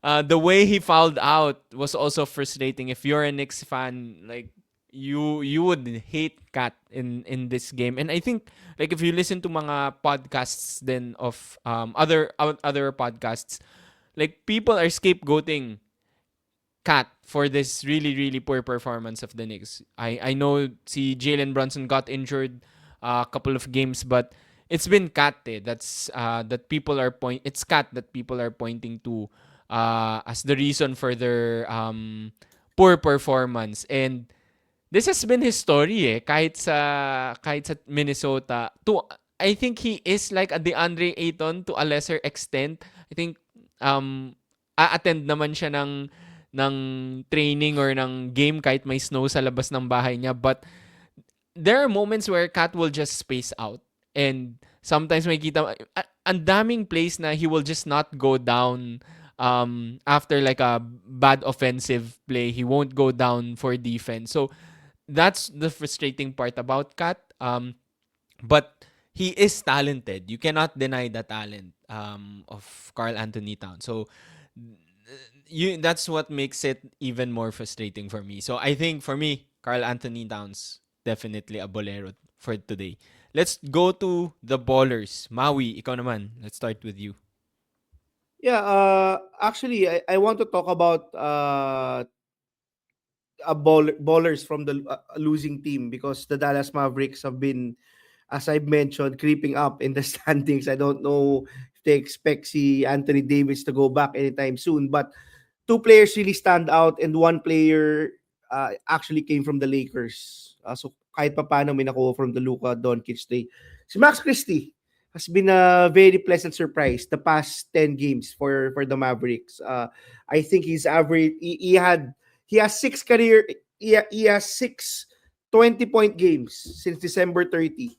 The way he fouled out was also frustrating. If you're a Knicks fan, like you would hate Kat in this game. And I think like if you listen to mga podcasts then of other podcasts, like people are scapegoating Kat for this really really poor performance of the Knicks. I know si Jalen Brunson got injured a couple of games, but it's been Kat that's that people are it's Kat that people are pointing to as the reason for their poor performance. And this has been his story kahit sa Minnesota. I think he is like a DeAndre Ayton to a lesser extent. I think a-attend naman siya ng training or ng game kahit may snow sa labas ng bahay niya, but there are moments where Kat will just space out and sometimes may kita ang daming plays na he will just not go down after like a bad offensive play. He won't go down for defense. So that's the frustrating part about Kat. But he is talented. You cannot deny the talent of Carl Anthony Towns. So that's what makes it even more frustrating for me. So I think for me, Carl Anthony Towns definitely a bolero for today. Let's go to the ballers. Maui, ikaw naman. Let's start with you. Yeah, actually, I want to talk about ballers from the losing team because the Dallas Mavericks have been, as I've mentioned, creeping up in the standings. I don't know if they expect si Anthony Davis to go back anytime soon, but two players really stand out and one player actually came from the Lakers. So kahit paano may nakuha from the Luka Doncic day. Si Max Christie has been a very pleasant surprise the past 10 games for the Mavericks. I think he's average he has he has six 20-point games since December 30.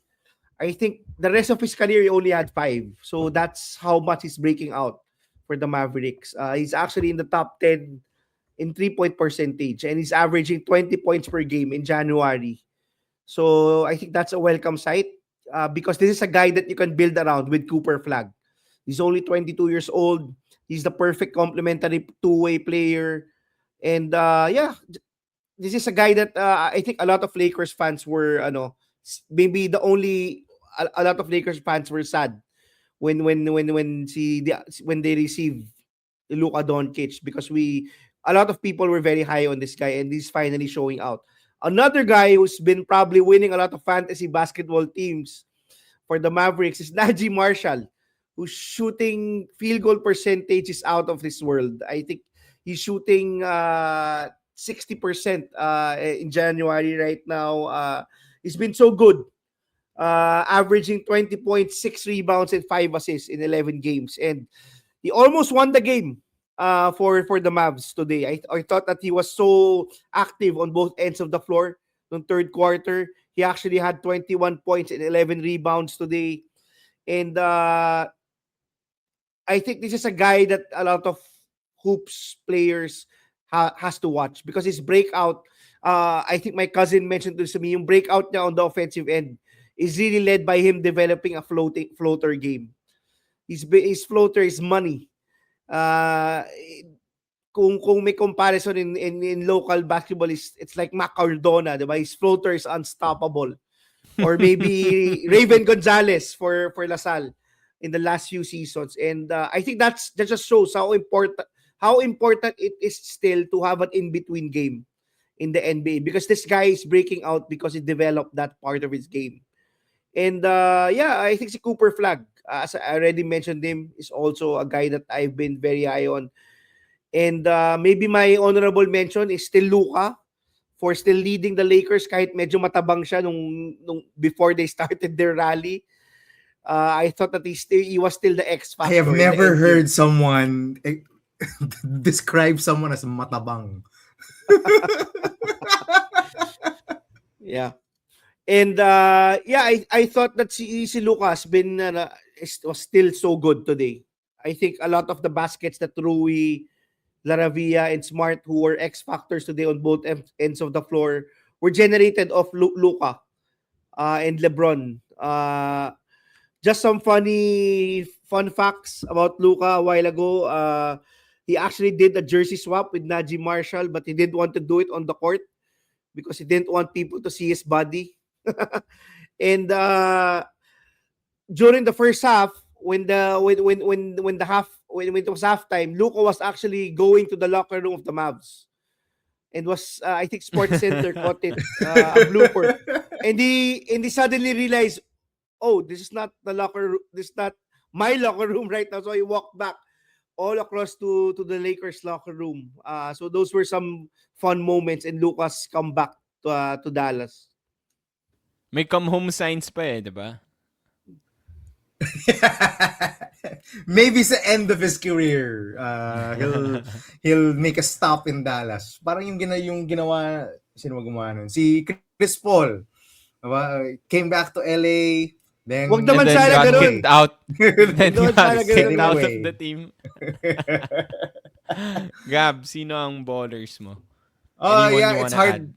I think the rest of his career he only had 5. So that's how much he's breaking out for the Mavericks. He's actually in the top 10 in 3-point percentage and he's averaging 20 points per game in January. So I think that's a welcome sight because this is a guy that you can build around with Cooper Flag. He's only 22 years old. He's the perfect complementary two-way player. And this is a guy that I think a lot of Lakers fans were maybe a lot of Lakers fans were sad when they received Luka Doncic because a lot of people were very high on this guy and he's finally showing out. Another guy who's been probably winning a lot of fantasy basketball teams for the Mavericks is Najee Marshall, who's shooting field goal percentage is out of this world. I think he's shooting 60% in January right now. He's been so good, averaging 20.6 rebounds and 5 assists in 11 games. And he almost won the game for the Mavs today. I thought that he was so active on both ends of the floor in third quarter. He actually had 21 points and 11 rebounds today. And I think this is a guy that a lot of hoops players has to watch because his breakout, I think my cousin mentioned this to me, yung breakout niya on the offensive end is really led by him developing a floater game. His floater is money. Uh, kung may comparison in local basketball, it's like Mac Cardona, diba? His floater is unstoppable. Or maybe Raven Gonzalez for LaSalle in the last few seasons. And I think that just shows how important it is still to have an in-between game in the NBA because this guy is breaking out because he developed that part of his game. And I think si Cooper Flag, as I already mentioned him, is also a guy that I've been very high on. And maybe my honorable mention is still Luka for still leading the Lakers kahit medyo matabang siya nung before they started their rally. I thought that he was still the X factor. I have never heard someone describe someone as matabang. Yeah. And I thought that si Luka has been was still so good today. I think a lot of the baskets that Rui, Laravia, and Smart, who were X factors today on both ends of the floor, were generated off Luka and LeBron. Just some fun facts about Luka a while ago. He actually did a jersey swap with Najee Marshall, but he didn't want to do it on the court because he didn't want people to see his body. And during the first half, when it was halftime, Luka was actually going to the locker room of the Mavs, and was I think Sports Center caught it a blooper, and he suddenly realized, oh, this is not the locker room, this is not my locker room right now. So he walked back all across to the Lakers locker room. So those were some fun moments in Luka's comeback to Dallas. May come home signs pa eh, di ba? Maybe sa end of his career, he'll make a stop in Dallas. Parang yung ginawa, sino gumawa nun? Si Chris Paul. Diba? Came back to LA. Then, Wag naman and then sana got ganun. kicked out. Then Don't got sana kicked ganun. out of the team. Gab, sino ang ballers mo? Anyone you it's wanna hard. add?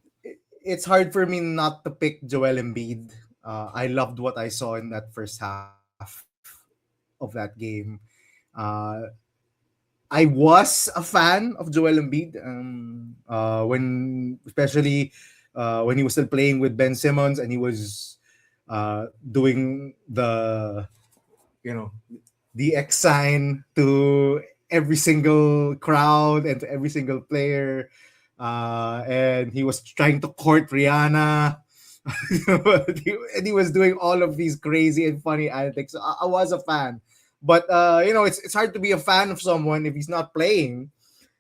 It's hard for me not to pick Joel Embiid. I loved what I saw in that first half of that game. I was a fan of Joel Embiid especially when he was still playing with Ben Simmons and he was doing the X sign to every single crowd and to every single player. And he was trying to court Rihanna. And he was doing all of these crazy and funny antics. So I was a fan. But, it's hard to be a fan of someone if he's not playing.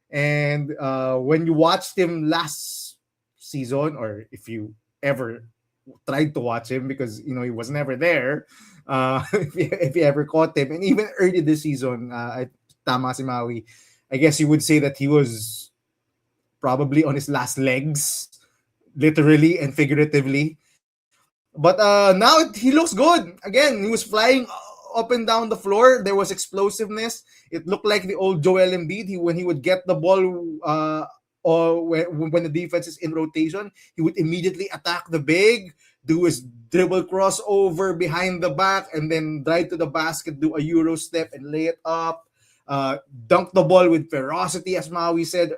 And when you watched him last season, or if you ever tried to watch him because, he was never there, if you ever caught him, and even early this season, tama si Maui, I guess you would say that he was probably on his last legs, literally and figuratively. But now he looks good. Again, he was flying up and down the floor. There was explosiveness. It looked like the old Joel Embiid. When he would get the ball, or when the defense is in rotation, he would immediately attack the big, do his dribble crossover behind the back, and then drive to the basket, do a Euro step, and lay it up. Dunk the ball with ferocity, as Maui said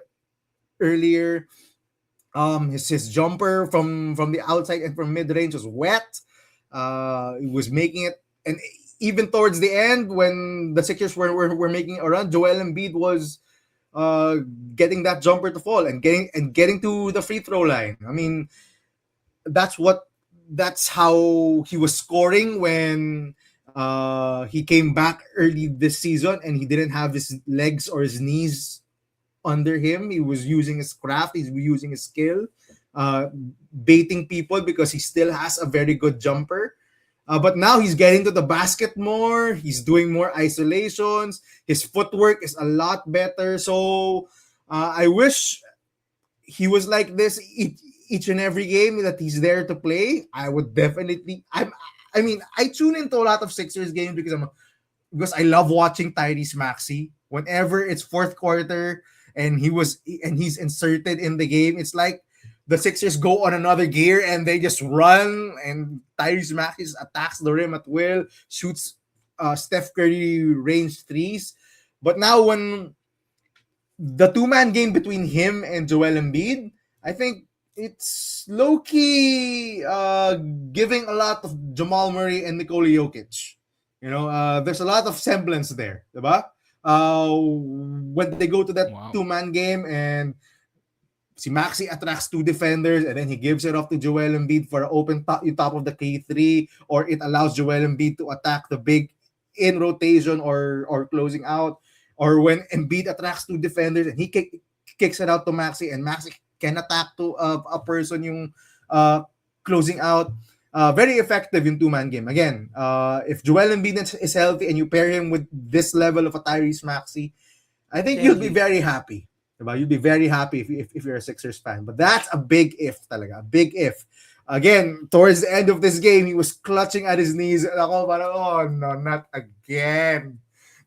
earlier. His jumper from the outside and from mid-range was wet. He was making it, and even towards the end when the Sixers were making a run, Joel Embiid was getting that jumper to fall and getting to the free throw line. I mean, that's what that's how he was scoring when he came back early this season and he didn't have his legs or his knees under him. He was using his craft, he's using his skill, uh, baiting people because he still has a very good jumper. But now he's getting to the basket more. He's doing more isolations. His footwork is a lot better. So I wish he was like this each and every game that he's there to play. I would definitely. I mean, I tune into a lot of Sixers games because I love watching Tyrese Maxey. Whenever it's fourth quarter and he's inserted in the game, it's like the Sixers go on another gear and they just run and Tyrese Maxey attacks the rim at will, shoots Steph Curry range threes. But now when the two-man game between him and Joel Embiid, I think it's low-key giving a lot of Jamal Murray and Nikola Jokic. There's a lot of semblance there, diba? When they go to that Wow. two-man game and si Maxi attracts two defenders and then he gives it off to Joel Embiid for an open top of the K3, or it allows Joel Embiid to attack the big in rotation or closing out, or when Embiid attracts two defenders and he kicks it out to Maxi and Maxi can attack to a person yung closing out. Very effective yung two-man game. Again, if Joel Embiid is healthy and you pair him with this level of a Tyrese Maxey, I think you'll be very happy. Diba? You'll be very happy if you're a Sixers fan. But that's a big if talaga. A big if. Again, towards the end of this game, he was clutching at his knees. And ako parang, oh no, not again.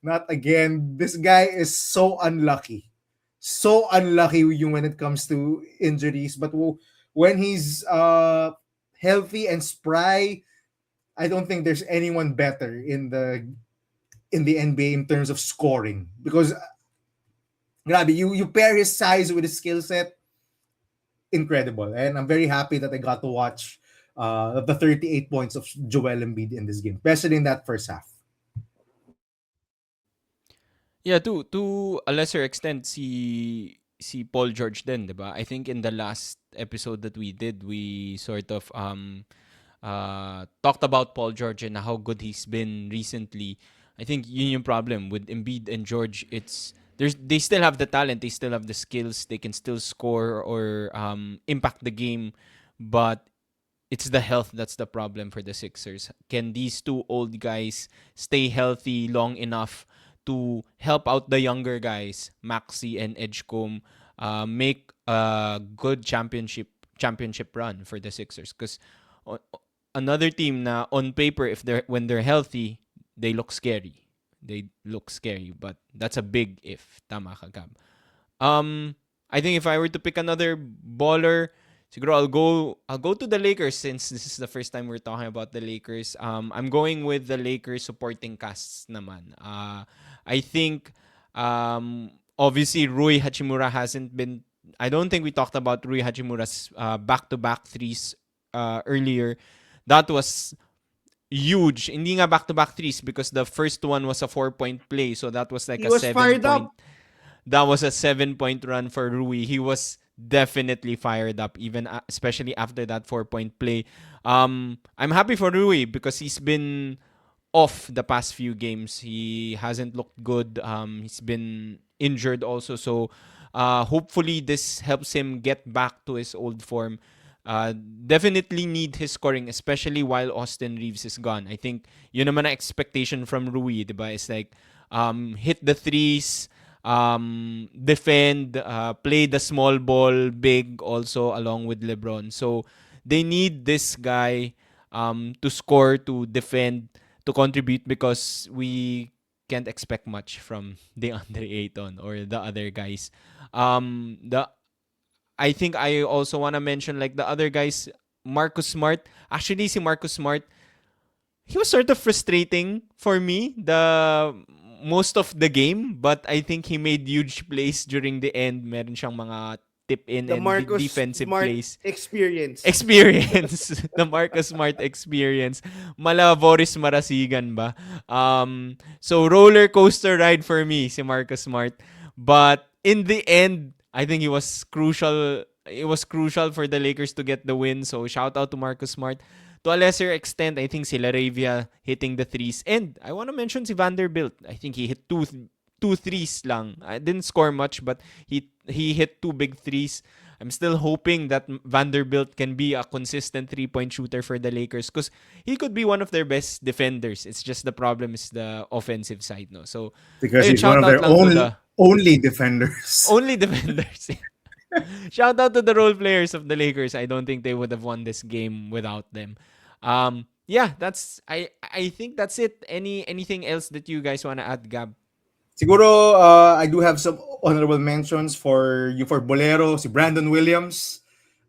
Not again. This guy is so unlucky. So unlucky when it comes to injuries. But when he's healthy and spry, I don't think there's anyone better in the NBA in terms of scoring, because grabe, you pair his size with his skill set, incredible. And I'm very happy that I got to watch the 38 points of Joel Embiid in this game, especially in that first half. Yeah, to a lesser extent, si Paul George din, 'di ba? I think in the last episode that we did, we sort of talked about Paul George and how good he's been recently. I think yun yung problem with Embiid and George. They still have the talent, they still have the skills, they can still score or impact the game, but it's the health that's the problem for the Sixers. Can these two old guys stay healthy long enough to help out the younger guys, Maxi and Edgecombe, make a good championship run for the Sixers? Because another team na on paper, if when they're healthy, they look scary. They look scary, but that's a big if. Tama ka, Gab. I think if I were to pick another baller, siguro I'll go to the Lakers, since this is the first time we're talking about the Lakers. I'm going with the Lakers supporting casts naman. I think obviously Rui Hachimura hasn't been. I don't think we talked about Rui Hachimura's back-to-back threes earlier. That was huge. Hindi nga back-to-back threes because the first one was a 4-point play. So that was like He a was 7 fired point. up. That was a 7-point run for Rui. He was definitely fired up, even especially after that 4-point play. I'm happy for Rui because he's been off the past few games. He hasn't looked good. He's been injured also. So hopefully this helps him get back to his old form. Definitely need his scoring, especially while Austin Reeves is gone. I think yun naman ang expectation from Rui, diba? It's like hit the threes, defend, play the small ball big also along with LeBron. So they need this guy to score, to defend, to contribute, because we can't expect much from DeAndre Ayton or the other guys. The I think I also want to mention like the other guys, Marcus Smart. Actually, si Marcus Smart, he was sort of frustrating for me the most of the game, but I think he made huge plays during the end. Meron siyang mga tip in The and Marcus defensive Smart plays. experience. The Marcus Smart experience. Mala Boris Marasigan ba? So roller coaster ride for me si Marcus Smart. But in the end, I think he was crucial it was crucial for the Lakers to get the win. So shout out to Marcus Smart. To a lesser extent, I think si Laravia hitting the threes. And I want to mention si Vanderbilt. I think he hit two threes lang. I didn't score much, but he hit two big threes. I'm still hoping that Vanderbilt can be a consistent three-point shooter for the Lakers because he could be one of their best defenders. It's just the problem is the offensive side, no. So, Because ayun, he's one shout of out their lang to the only defenders. only defenders. Shout out to the role players of the Lakers. I don't think they would have won this game without them. Yeah, that's I think that's it. Anything else that you guys want to add, Gab? Siguro, I do have some honorable mentions for Bolero, si Brandon Williams.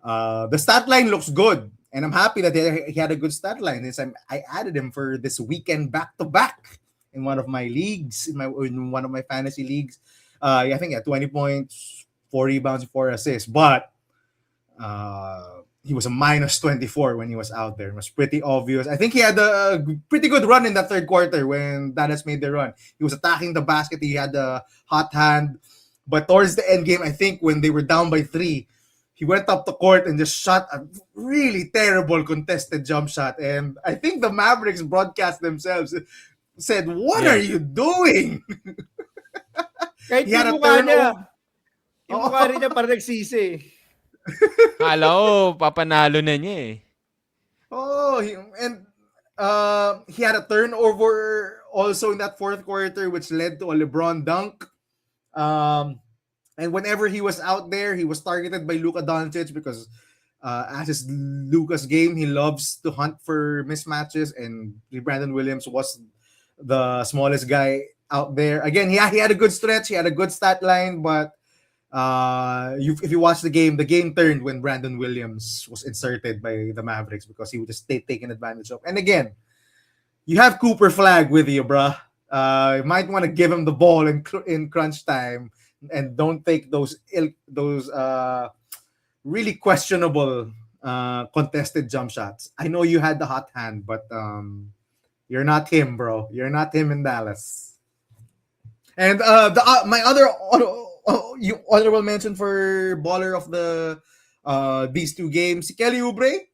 The stat line looks good, and I'm happy that he had a good stat line. I added him for this weekend back to back in one of my leagues, in one of my fantasy leagues. I think 20 points, 4 rebounds, 4 assists, but he was a minus 24 when he was out there. It was pretty obvious. I think he had a pretty good run in that third quarter when Dallas made the run. He was attacking the basket. He had a hot hand. But towards the end game, I think when they were down by 3, he went up the court and just shot a really terrible contested jump shot. And I think the Mavericks broadcast themselves said, "What are you doing?" Kahit He had yung a mukha niya, turnover. yung mukha rin niya parang nagsisi. Kala ko, papanalo na niya eh. Oh, he had a turnover also in that fourth quarter, which led to a LeBron dunk. And whenever he was out there, he was targeted by Luka Doncic because, as is Luka's game, he loves to hunt for mismatches, and Brandon Williams was the smallest guy out there. Again, he had a good stretch, he had a good stat line, but if you watch the game turned when Brandon Williams was inserted by the Mavericks because he would just stay taken advantage of. And again, you have Cooper Flag with you, bruh. You might want to give him the ball in crunch time and don't take those really questionable contested jump shots. I know you had the hot hand, but you're not him, bro. You're not him in Dallas. And my other honorable mention for baller of the these two games, Kelly Oubre.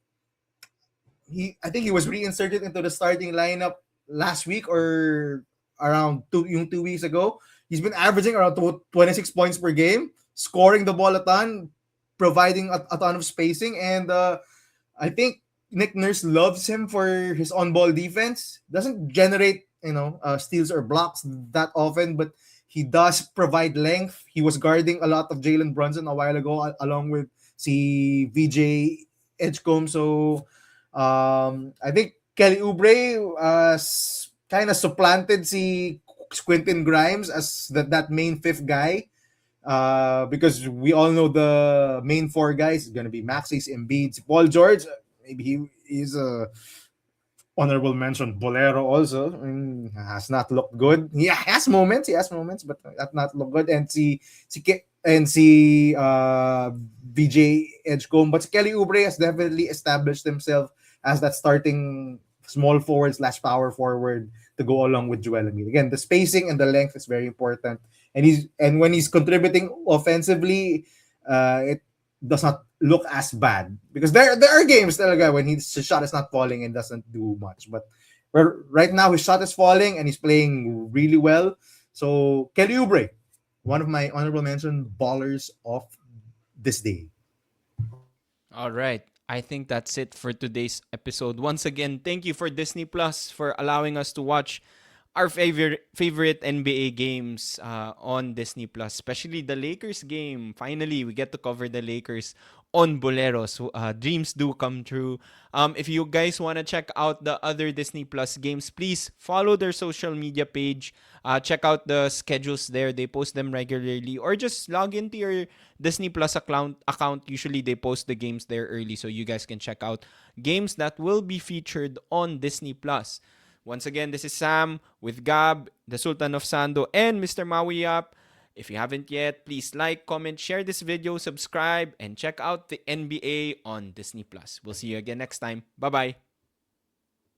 I think he was reinserted into the starting lineup last week or around 2 weeks ago. He's been averaging around 26 points per game, scoring the ball a ton, providing a ton of spacing, and I think Nick Nurse loves him for his on-ball defense. Doesn't generate steals or blocks that often, but he does provide length. He was guarding a lot of Jalen Brunson a while ago, along with si VJ Edgecombe. So I think Kelly Oubre kind of supplanted si Quentin Grimes as that main fifth guy. Because we all know the main 4 guys is going to be Maxey's, Embiid, Paul George. Maybe he's a honorable mention. Bolero also has not looked good. He has moments, but not looked good. And VJ Edgecombe, but Kelly Oubre has definitely established himself as that starting small forward / power forward to go along with Joel Embiid. Again, the spacing and the length is very important. And when he's contributing offensively, it does not look as bad because there are games talaga when his shot is not falling and doesn't do much. But right now his shot is falling and he's playing really well. So Kelly Oubre, one of my honorable mention ballers of this day. All right. I think that's it for today's episode. Once again, thank you for Disney Plus for allowing us to watch our favorite NBA games on Disney Plus, especially the Lakers game. Finally, we get to cover the Lakers on Boleros. Dreams do come true. If you guys want to check out the other Disney Plus games, please follow their social media page. Check out the schedules there. They post them regularly, or just log into your Disney Plus account. Usually they post the games there early, so you guys can check out games that will be featured on Disney Plus. Once again, this is Sam with Gab, the Sultan of Sando, and Mr. Mawiyap. If you haven't yet, please like, comment, share this video, subscribe, and check out the NBA on Disney Plus. We'll see you again next time. Bye-bye.